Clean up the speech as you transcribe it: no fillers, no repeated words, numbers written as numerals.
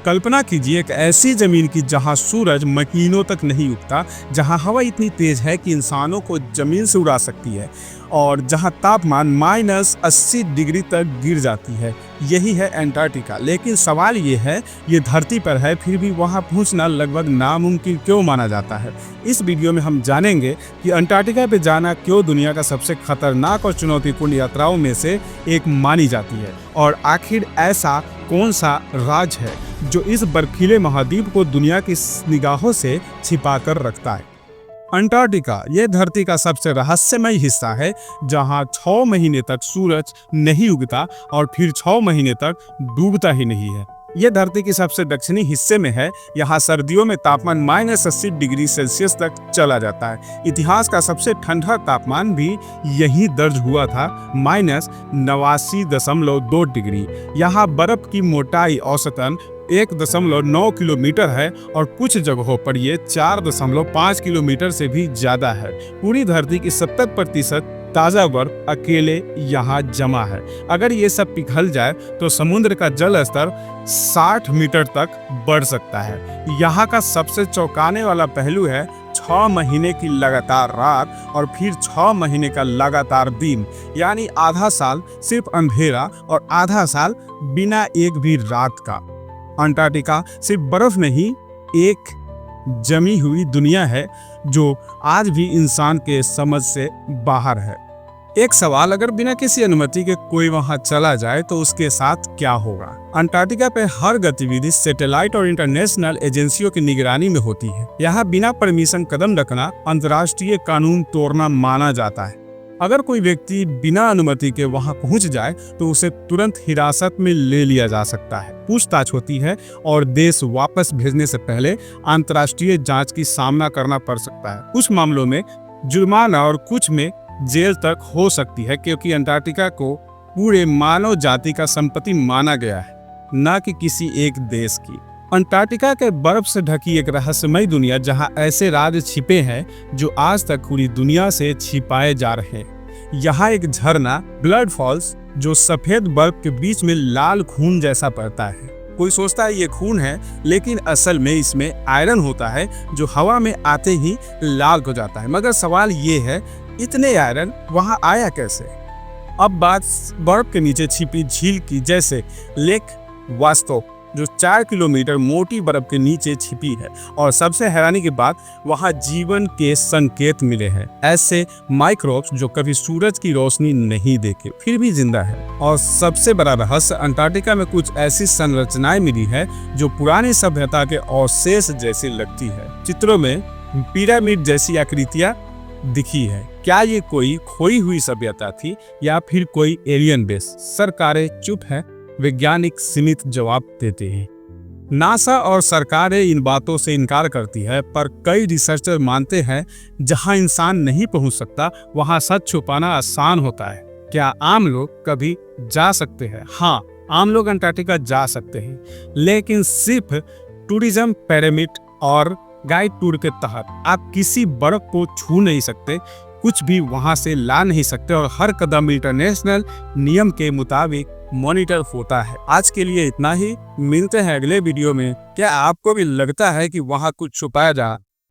कल्पना कीजिए एक ऐसी जमीन की जहां सूरज महीनों तक नहीं उगता, जहां हवा इतनी तेज है कि इंसानों को जमीन से उड़ा सकती है और जहां तापमान -80 डिग्री तक गिर जाती है। यही है अंटार्कटिका। लेकिन सवाल ये है, ये धरती पर है फिर भी वहां पहुंचना लगभग नामुमकिन क्यों माना जाता है। इस वीडियो में हम जानेंगे कि अंटार्कटिका पे जाना क्यों दुनिया का सबसे खतरनाक और चुनौतीपूर्ण यात्राओं में से एक मानी जाती है और आखिर ऐसा कौन सा राज है जो इस बर्फीले महाद्वीप को दुनिया की निगाहों से छिपा कर रखता है। अंटार्कटिका यह धरती का सबसे रहस्यमय हिस्सा है जहां 6 महीने तक सूरज नहीं उगता और फिर 6 महीने तक डूबता ही नहीं है। यह धरती के सबसे दक्षिणी हिस्से में है। यहाँ सर्दियों में तापमान -80 डिग्री सेल्सियस तक चला जाता है। इतिहास का सबसे ठंडा तापमान भी यहीं दर्ज हुआ था, -89.2 डिग्री। यहाँ बर्फ की मोटाई औसतन 1.9 किलोमीटर है और कुछ जगहों पर ये 4.5 किलोमीटर से भी ज्यादा है। पूरी धरती की 70% ताजा बर्फ अकेले यहाँ जमा है। अगर ये सब पिघल जाए तो समुद्र का जल स्तर 60 मीटर तक बढ़ सकता है। यहाँ का सबसे चौंकाने वाला पहलू है 6 महीने की लगातार रात और फिर 6 महीने का लगातार दिन, यानी आधा साल सिर्फ अंधेरा और आधा साल बिना एक भी रात का। अंटार्कटिका सिर्फ बर्फ नहीं, एक जमी हुई दुनिया है जो आज भी इंसान के समझ से बाहर है। एक सवाल, अगर बिना किसी अनुमति के कोई वहां चला जाए तो उसके साथ क्या होगा? अंटार्कटिका पे हर गतिविधि सैटेलाइट और इंटरनेशनल एजेंसियों की निगरानी में होती है। यहाँ बिना परमिशन कदम रखना अंतर्राष्ट्रीय कानून तोड़ना माना जाता है। अगर कोई व्यक्ति बिना अनुमति के वहां पहुंच जाए तो उसे तुरंत हिरासत में ले लिया जा सकता है, पूछताछ होती है और देश वापस भेजने से पहले अंतर्राष्ट्रीय जांच की सामना करना पड़ सकता है। कुछ मामलों में जुर्माना और कुछ में जेल तक हो सकती है, क्योंकि अंटार्कटिका को पूरे मानव जाति का संपत्ति माना गया है, न कि किसी एक देश की। अंटार्कटिका के बर्फ से ढकी एक रहस्यमय दुनिया जहां ऐसे राज छिपे हैं जो आज तक पूरी दुनिया से छिपाए जा रहे हैं। यहाँ एक झरना ब्लड फॉल्स जो सफेद बर्फ के बीच में लाल खून जैसा बहता है। कोई सोचता है ये खून है, लेकिन असल में इसमें आयरन होता है जो हवा में आते ही लाल हो जाता है। मगर सवाल ये है, इतने आयरन वहां आया कैसे? अब बात बर्फ के नीचे छिपी झील की, जैसे लेक वास्तव जो 4 किलोमीटर मोटी बर्फ के नीचे छिपी है। और सबसे हैरानी की बात, वहां जीवन के संकेत मिले हैं, ऐसे माइक्रोब्स जो कभी सूरज की रोशनी नहीं देखे फिर भी जिंदा है। और सबसे बड़ा रहस्य, अंटार्कटिका में कुछ ऐसी संरचनाएं मिली है जो पुरानी सभ्यता के अवशेष जैसी लगती है। चित्रों में पिरामिड जैसी आकृतियां दिखी है। क्या ये कोई खोई हुई सभ्यता थी या फिर कोई एलियन बेस? सरकारें चुप है, वैज्ञानिक सीमित जवाब देते हैं। नासा और सरकारें इन बातों से इनकार करती है, पर कई रिसर्चर मानते हैं जहां इंसान नहीं पहुंच सकता वहां सच छुपाना आसान होता है। क्या आम लोग कभी जा सकते हैं? हाँ, आम लोग अंटार्कटिका जा सकते हैं, लेकिन सिर्फ टूरिज्म पिरामिड और गाइड टूर के तहत। आप किसी बर्फ को छू नहीं सकते, कुछ भी वहां से ला नहीं सकते और हर कदम इंटरनेशनल नियम के मुताबिक मॉनिटर होता है। आज के लिए इतना ही, मिलते हैं अगले वीडियो में। क्या आपको भी लगता है कि वहां कुछ छुपाया जा